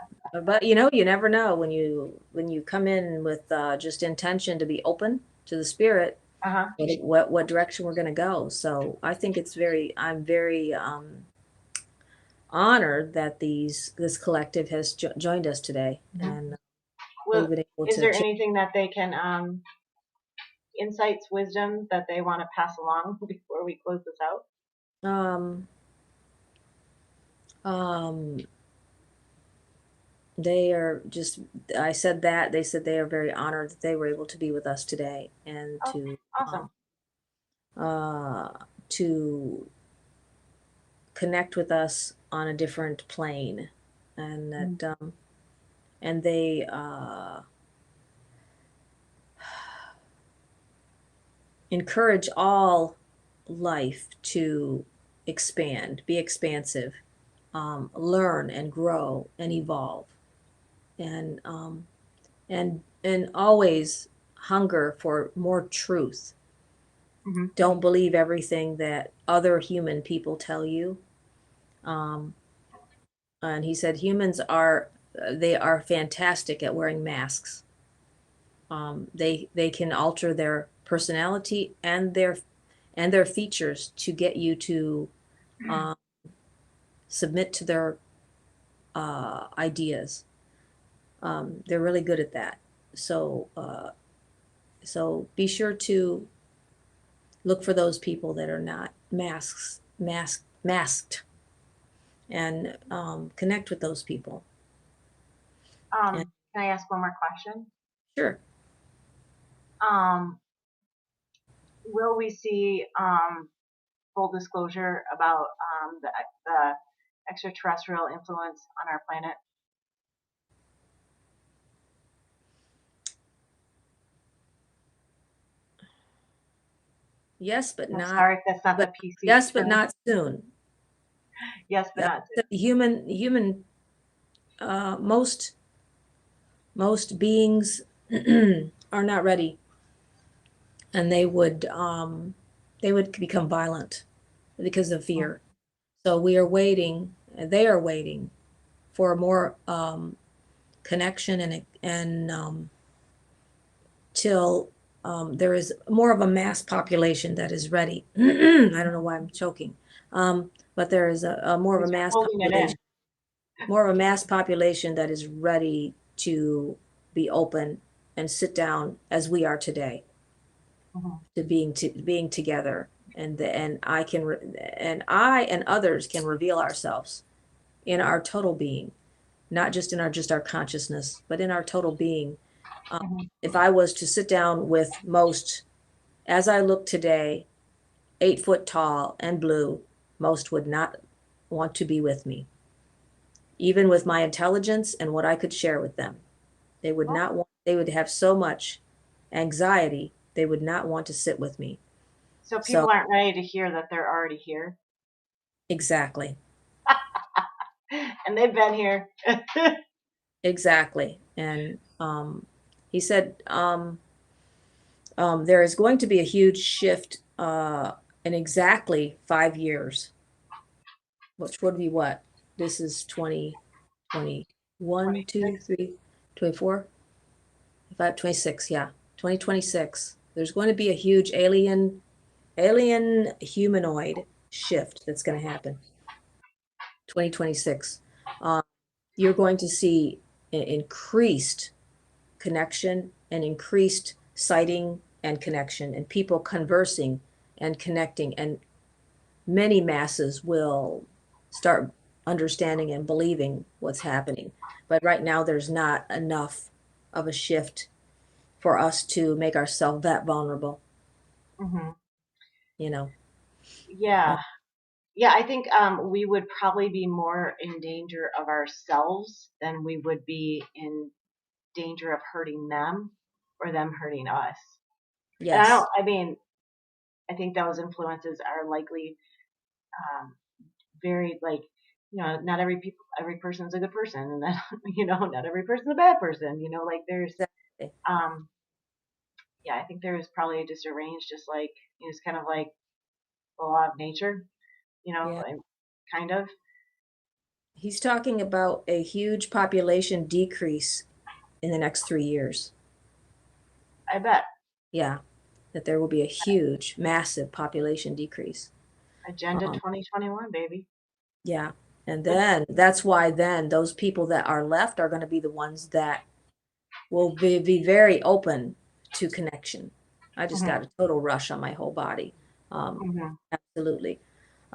But you never know when you come in with just intention to be open to the spirit, Uh huh. what direction we're going to go. So I think I'm very honored that this collective has joined us today, Hmm. and we've Well, been able is to there anything that they can insights, wisdom that they want to pass along before we close this out? um um they are just, I said that, they said they are very honored that they were able to be with us today and Oh, awesome. uh, to connect with us on a different plane. And Mhm. that, and they encourage all life to expand, be expansive, learn and grow and evolve, and and always hunger for more truth. Mhm. Don't believe everything that other human people tell you. Um, and he said humans are they are fantastic at wearing masks. They can alter their personality and their features to get you to um, submit to their ideas. They're really good at that. So so be sure to look for those people that are not masked, and connect with those people. And Can I ask one more question? sure. Um, will we see full disclosure about the extraterrestrial influence on our planet? Yes, but I'm not. sorry if that's not But the PC yes, but term. not soon. Yes, but That not. human most beings are not ready, and they would become violent because of Mhm. fear. So we are waiting. They are waiting for more connection and till there is more of a mass population that is ready. I don't know why I'm choking, but there is a more of a Because you're mass holding it in. population, more of a mass population that is ready to be open and sit down as we are today, Mhm. to being together, and I and others can reveal ourselves in our total being, not just our consciousness, but in our total being. Um, Mhm. if I was to sit down with most, as I look today, 8 foot tall and blue, most would not want to be with me, even with my intelligence and what I could share with them. They would Well, not want, they would have so much anxiety, they would not want to sit with me. so So, people aren't ready to hear that they're already here, exactly, and they've been here. exactly. And he said, there is going to be a huge shift in exactly 5 years, which would be what? This is 2021, 2, 26. 3, 24, 5, 26, yeah. 2026. There's going to be a huge alien humanoid shift that's going to happen. 2026. Uh, you're going to see increased connection and increased sighting and connection and people conversing and connecting, and many masses will start understanding and believing what's happening. But right now, there's not enough of a shift for us to make ourselves that vulnerable, Hmm. you know. Uh, Yeah. Yeah, I think we would probably be more in danger of ourselves than we would be in danger of hurting them or them hurting us. And yes, I mean, I think those influences are likely um, very like, not every person's a good person, and then, not every person's a bad person. Like there's, exactly. um, yeah, I think there's probably just a range, just like, it's kind of like the law of nature, Yeah. like, kind of. He's talking about a huge population decrease in the next 3 years. I bet. Yeah, that there will be a huge, massive population decrease. Agenda Um, 2021, baby. yeah. And then that's why then those people that are left are going to be the ones that will be very open to connection. I just Hmm. got a total rush on my whole body. Um, Hmm. absolutely.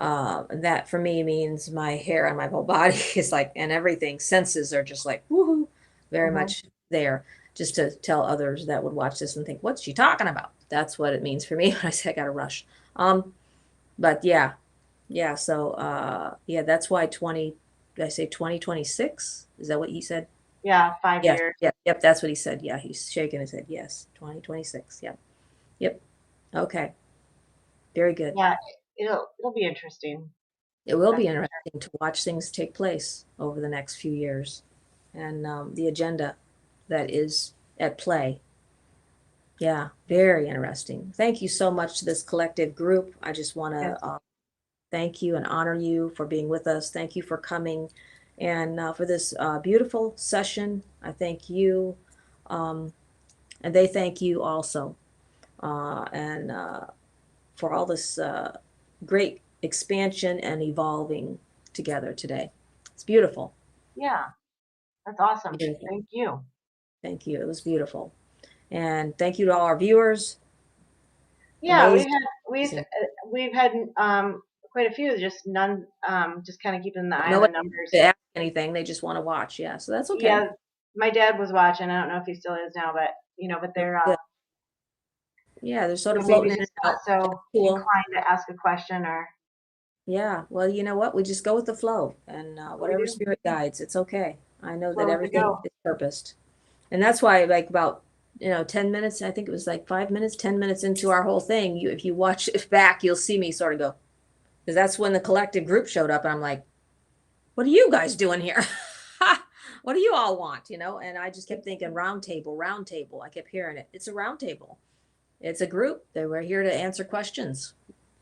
That for me means my hair on my whole body is like, and everything, senses are just like, woohoo, very Hmm. much there. Just to tell others that would watch this and think, what's she talking about? That's what it means for me when I say I got to rush. But yeah, yeah. So, yeah, that's why 20, did I say 2026? Is that what he said? Yeah, 5 years. Yep, yep, that's what he said. Yeah, he's shaking his head. Yes, 2026. Yep, yep. Okay, very good. Yeah, it'll be interesting. It will That's be for sure. interesting to watch things take place over the next few years and the agenda that is at play. Yeah, very interesting. Thank you so much to this collective group. I just want Yes. to thank you and honor you for being with us. Thank you for coming and for this beautiful session. I thank you, um, and they thank you also. And for all this great expansion and evolving together today. It's beautiful. Yeah, that's awesome. Beautiful. Thank you. Thank you. It was beautiful. And thank you to all our viewers. Yeah, Amazing. we've had quite a few, just none, just kind of keeping the eye No on the one numbers. to ask anything. They just want to watch. Yeah. So that's okay. Yeah, my dad was watching. I don't know if he still is now, but but That's they're good. Yeah, they're sort of maybe floating in and just not out. That's so cool. inclined to ask a question, or Yeah. Well, you know what? We just go with the flow and we whatever do. spirit guides, it's okay. I know that Flow with the everything go. is purposed. And that's why, like, about 10 minutes, I think it was like 5 minutes, 10 minutes into our whole thing, if you watch it back, you'll see me sort of go, because that's when the collective group showed up and I'm like, what are you guys doing here? What do you all want? And I just kept thinking round table, round table. I kept hearing it. It's a round table. It's a group. They were here to answer questions.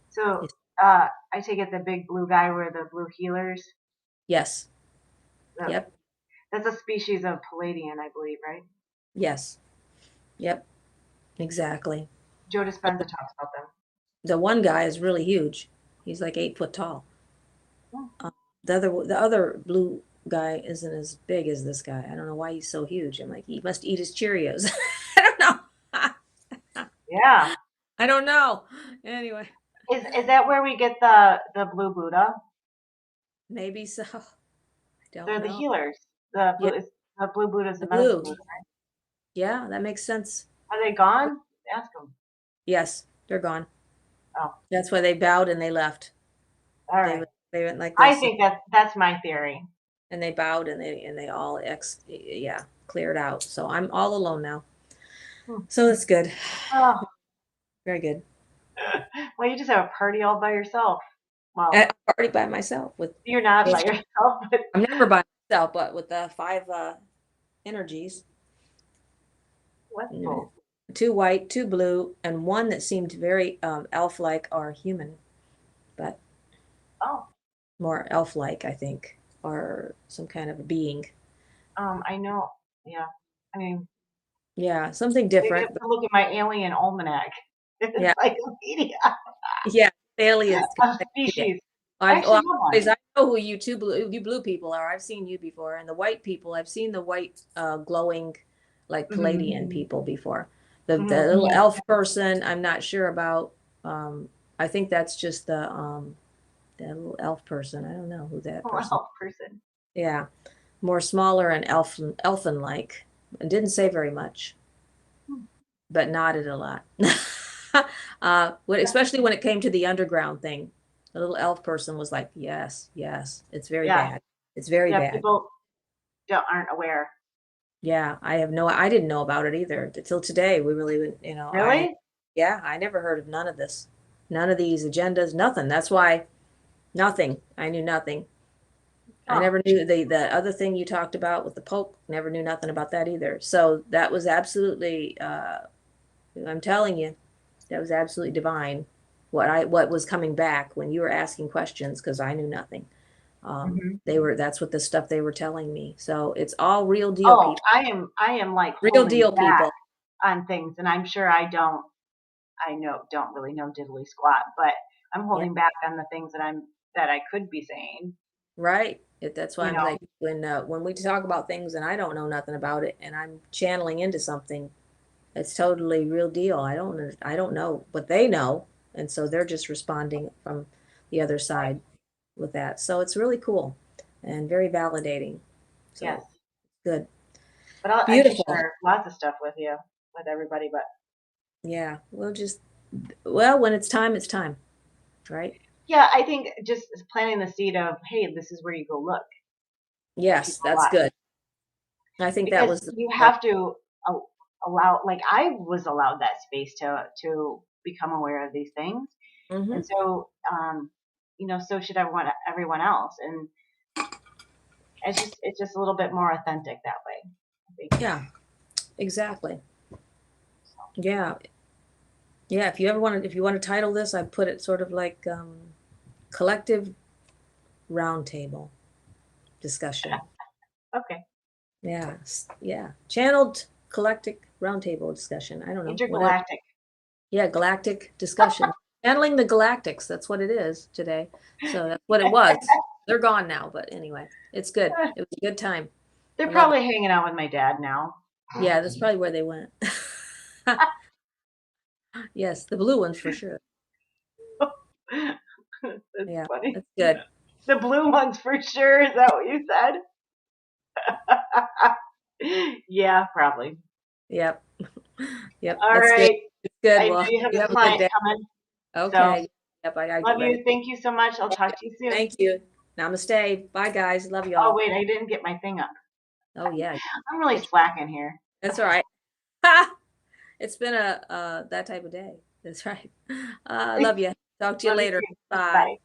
So, I take it the big blue guy were the blue healers. Yes. The, Yep. that's a species of Palladian, I believe, right? Yes. Yep. Exactly. Joe Dispenza talks about them. The one guy is really huge. He's like 8 foot tall. Hmm. Uh, the other blue guy isn't as big as this guy. I don't know why he's so huge. I'm like, he must eat his Cheerios. I don't know. Yeah. I don't know. Anyway, Is that where we get the blue Buddha? maybe so. I don't They're the know. healers. Yeah, The blue Buddha is the the medicine blue. Buddha. Yeah, that makes sense. Are they gone? Ask them. Yes, they're gone. Oh, That's why they bowed and they left. all They right. went- they went like I this, think that's my theory. and they bowed and they all yeah, cleared out. So I'm all alone now. Hmm. So that's good. Oh, Very good. well, you just have a party all by yourself. I'm Well, already by myself with. you're not by yourself, but I'm never by myself, but with the five energies. Mm, wonderful. two white, two blue, and one that seemed very elf-like or human, but Oh, more elf-like, I think, or some kind of a being. I know. Yeah. I mean, Yeah, something maybe I different. have But to look at my alien almanac. yeah, Encyclopedia yeah, aliens. of Yeah. species. I I've actually well, have one. I know who you blue people are. I've seen you before, and the white people. I've seen the white glowing, like Hmm. Palladian people before. The Hmm. little elf person, I'm not sure about. I think that's just the little elf person. I don't know who that person. Well, person. Yeah, more smaller and elfin like, and didn't say very much, Hmm. but nodded a lot. Especially when it came to the underground thing, the little elf person was like, "Yes, yes, it's very Yeah. bad. It's very Yeah. bad." People aren't aware. Yeah, I didn't know about it either until today. We really, Really? yeah, I never heard of none of this, none of these agendas, nothing. That's why nothing. I knew nothing. I Oh. never knew the other thing you talked about with the Pope. Never knew nothing about that either. So that was absolutely. I'm telling you, that was absolutely divine. What was coming back when you were asking questions because I knew nothing. Hmm. That's what the stuff they were telling me. So it's all real deal, Oh, people. I am like Real holding deal, back people. on things, and I'm sure don't really know diddly squat, but I'm Yeah, holding back on the things that I could be saying. right. That's why You I'm like know. when we talk about things and I don't know nothing about it and I'm channeling into something, it's totally real deal. I don't know, but they know, and so they're just responding from the other side with that. So it's really cool and very validating. Yes. So good. But I can Beautiful. share lots of stuff with you, with everybody. But Yeah. Well, when it's time, right? yeah, I think just planting the seed of, hey, this is where you go look if you Yes, don't that's watch. good. I think that Because was the you part. have to allow, like I was allowed that space to become aware of these things, Hmm. and so so should everyone else, and it's just a little bit more authentic that way, I think. Yeah, exactly. Yeah. Yeah. If you want to title this, I put it sort of like collective roundtable discussion. Okay, Yeah. Yeah. Channeled collective roundtable discussion. I don't know. Whatever. intergalactic. Yeah, galactic discussion. Channeling the galactics. That's what it is today. So that's what it was. They're gone now, but anyway, it's good. It was a good time. They're I love it. probably hanging out with my dad now. Yeah, that's probably where they went. Yes, the blue ones for sure. That's Yeah, funny. that's good. The blue ones for sure. Is that what you said? Yeah, probably. Yep. Yep, All that's good. right. It's good. I know Well, you have you a have a good client day. coming, so Okay. Yep, I gotta get love ready. you. Thank you so much. I'll talk to you soon. Thank you. Namaste. Bye, guys. Love Oh y'all. wait, I didn't get my thing up. Oh, yeah. I'm really slacking here. That's all right. It's been a that type of day. That's right. Love you. Talk to you Love you later. too. Bye. Bye.